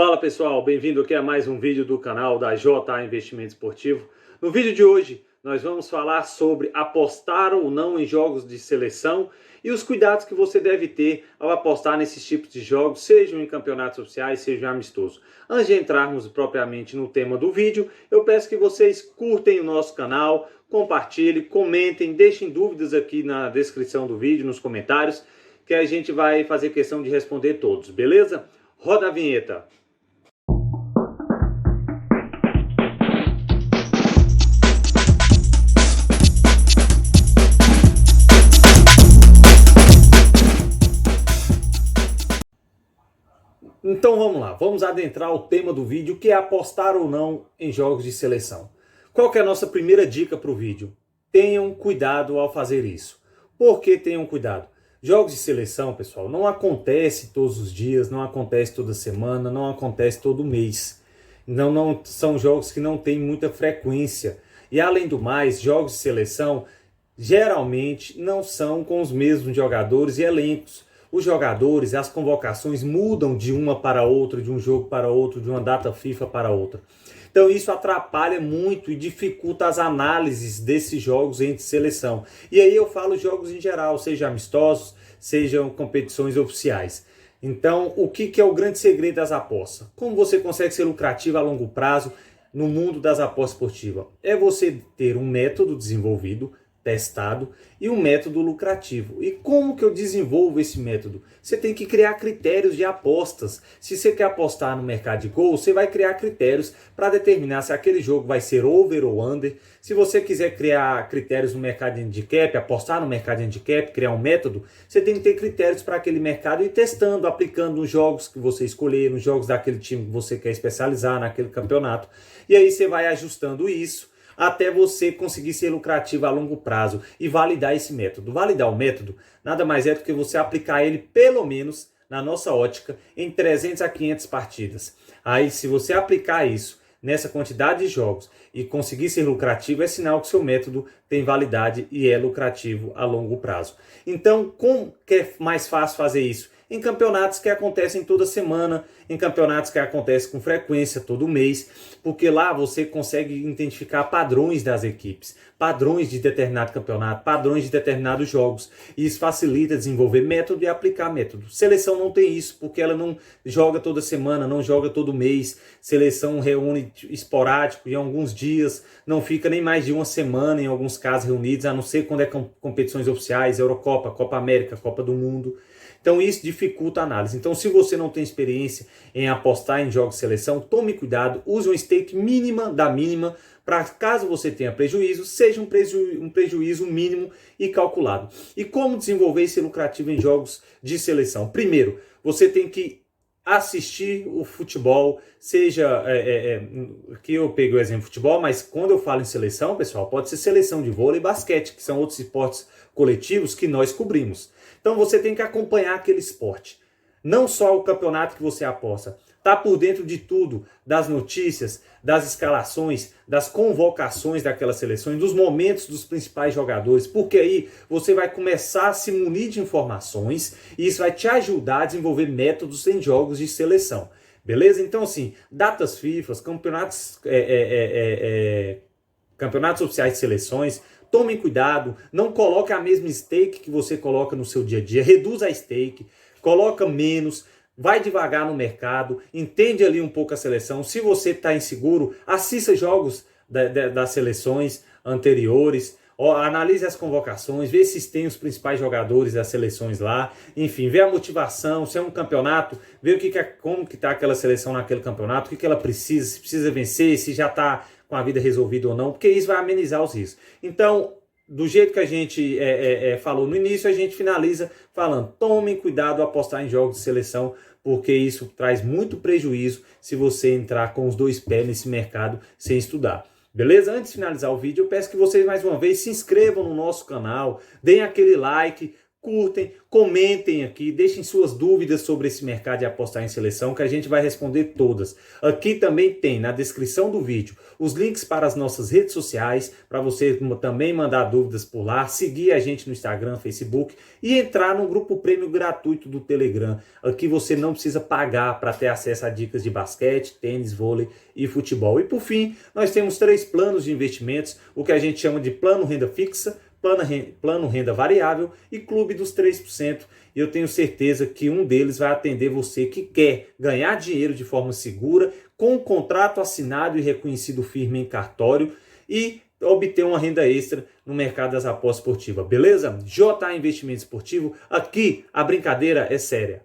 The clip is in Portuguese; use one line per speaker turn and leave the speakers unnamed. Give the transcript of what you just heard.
Fala pessoal, bem-vindo aqui a mais um vídeo do canal da JA Investimento Esportivo. No vídeo de hoje nós vamos falar sobre apostar ou não em jogos de seleção e os cuidados que você deve ter ao apostar nesses tipos de jogos, sejam em campeonatos oficiais, sejam amistosos. Antes de entrarmos propriamente no tema do vídeo, eu peço que vocês curtem o nosso canal, compartilhem, comentem, deixem dúvidas aqui na descrição do vídeo, nos comentários, que a gente vai fazer questão de responder todos, beleza? Roda a vinheta! Então vamos lá, vamos adentrar o tema do vídeo, que é apostar ou não em jogos de seleção. Qual que é a nossa primeira dica para o vídeo? Tenham cuidado ao fazer isso. Por que tenham cuidado? Jogos de seleção, pessoal, não acontece todos os dias, não acontece toda semana, não acontece todo mês. Não são jogos que não têm muita frequência. E além do mais, jogos de seleção geralmente não são com os mesmos jogadores e elencos. Os jogadores, as convocações mudam de uma para outra, de um jogo para outro, de uma data FIFA para outra. Então isso atrapalha muito e dificulta as análises desses jogos entre seleção. E aí eu falo jogos em geral, sejam amistosos, sejam competições oficiais. Então o que é o grande segredo das apostas? Como você consegue ser lucrativo a longo prazo no mundo das apostas esportivas? É você ter um método desenvolvido, testado e um método lucrativo. E como que eu desenvolvo esse método? Você tem que criar critérios de apostas. Se você quer apostar no mercado de gols, você vai criar critérios para determinar se aquele jogo vai ser over ou under. Se você quiser criar critérios no mercado de handicap, apostar no mercado de handicap, criar um método, você tem que ter critérios para aquele mercado e ir testando, aplicando nos jogos que você escolher, nos jogos daquele time que você quer especializar, naquele campeonato. E aí você vai ajustando isso até você conseguir ser lucrativo a longo prazo e validar esse método. Validar o método nada mais é do que você aplicar ele, pelo menos, na nossa ótica, em 300 a 500 partidas. Aí, se você aplicar isso nessa quantidade de jogos e conseguir ser lucrativo, é sinal que seu método tem validade e é lucrativo a longo prazo. Então, como que é mais fácil fazer isso? Em campeonatos que acontecem toda semana, em campeonatos que acontecem com frequência todo mês, porque lá você consegue identificar padrões das equipes, padrões de determinado campeonato, padrões de determinados jogos, e isso facilita desenvolver método e aplicar método. Seleção não tem isso, porque ela não joga toda semana, não joga todo mês, seleção reúne esporádico em alguns dias, não fica nem mais de uma semana em alguns casos reunidos, a não ser quando é competições oficiais, Eurocopa, Copa América, Copa do Mundo. Então isso dificulta a análise. Então se você não tem experiência em apostar em jogos de seleção, tome cuidado, use uma stake mínima da mínima, para caso você tenha prejuízo, seja um prejuízo mínimo e calculado. E como desenvolver esse lucrativo em jogos de seleção? Primeiro, você tem que assistir o futebol, seja, aqui eu peguei o exemplo de futebol, mas quando eu falo em seleção, pessoal, pode ser seleção de vôlei e basquete, que são outros esportes coletivos que nós cobrimos. Então você tem que acompanhar aquele esporte, não só o campeonato que você aposta, tá por dentro de tudo, das notícias, das escalações, das convocações daquelas seleções, dos momentos dos principais jogadores, porque aí você vai começar a se munir de informações e isso vai te ajudar a desenvolver métodos em jogos de seleção, beleza? Então assim, datas FIFA, campeonatos oficiais de seleções, tomem cuidado, não coloque a mesma stake que você coloca no seu dia a dia, reduz a stake, coloca menos, vai devagar no mercado, entende ali um pouco a seleção. Se você está inseguro, assista jogos das seleções anteriores, analise as convocações, vê se tem os principais jogadores das seleções lá, enfim, vê a motivação, se é um campeonato, vê como que está aquela seleção naquele campeonato, o que ela precisa, se precisa vencer, se já está com a vida resolvida ou não, porque isso vai amenizar os riscos. Então, do jeito que a gente falou no início, a gente finaliza falando, tomem cuidado ao apostar em jogos de seleção, porque isso traz muito prejuízo se você entrar com os dois pés nesse mercado sem estudar. Beleza? Antes de finalizar o vídeo, eu peço que vocês mais uma vez se inscrevam no nosso canal, deem aquele like, curtem, comentem aqui, deixem suas dúvidas sobre esse mercado de apostar em seleção, que a gente vai responder todas. Aqui também tem na descrição do vídeo os links para as nossas redes sociais, para você também mandar dúvidas por lá, seguir a gente no Instagram, Facebook e entrar no grupo prêmio gratuito do Telegram. Aqui você não precisa pagar para ter acesso a dicas de basquete, tênis, vôlei e futebol. E por fim, nós temos 3 planos de investimentos, o que a gente chama de plano renda fixa, plano renda variável e clube dos 3%. E eu tenho certeza que um deles vai atender você que quer ganhar dinheiro de forma segura, com um contrato assinado e reconhecido firme em cartório e obter uma renda extra no mercado das apostas esportivas. Beleza? JA Investimento Esportivo, aqui a brincadeira é séria.